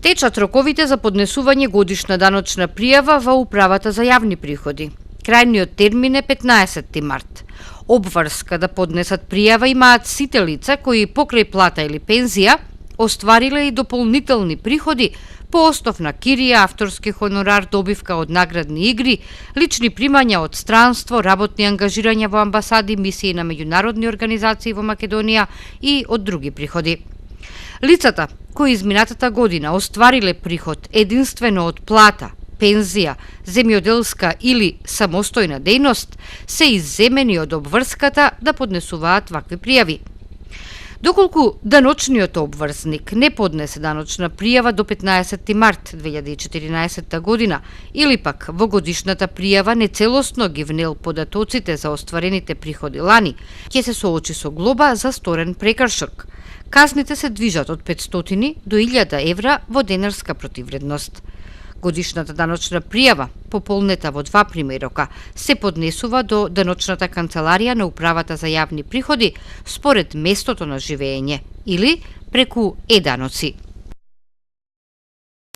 Течат роковите за поднесување годишна даночна пријава во Управата за јавни приходи. Крајниот термин е 15 март. Обврска да поднесат пријава имаат сите лица кои покрај плата или пензија оствариле и дополнителни приходи по основ на кирија, авторски хонорар, добивка од наградни игри, лични примања од странство, работни ангажирања во амбасади, мисии на меѓународни организации во Македонија и од други приходи. Лицата кои изминатата година оствариле приход единствено од плата, пензија, земјоделска или самостојна дејност, се изземени од обврската да поднесуваат вакви пријави. Доколку даночниот обврзник не поднесе даночна пријава до 15 март 2014 година или пак во годишната пријава нецелосно ги внел податоците за остварените приходи лани, ќе се соочи со глоба за сторен прекршок. Казните се движат од 500 до 1000 евра во денарска противредност. Годишната даночна пријава, пополнета во 2 примерока, се поднесува до даночната канцеларија на Управата за јавни приходи според местото на живење или преку е-даноци.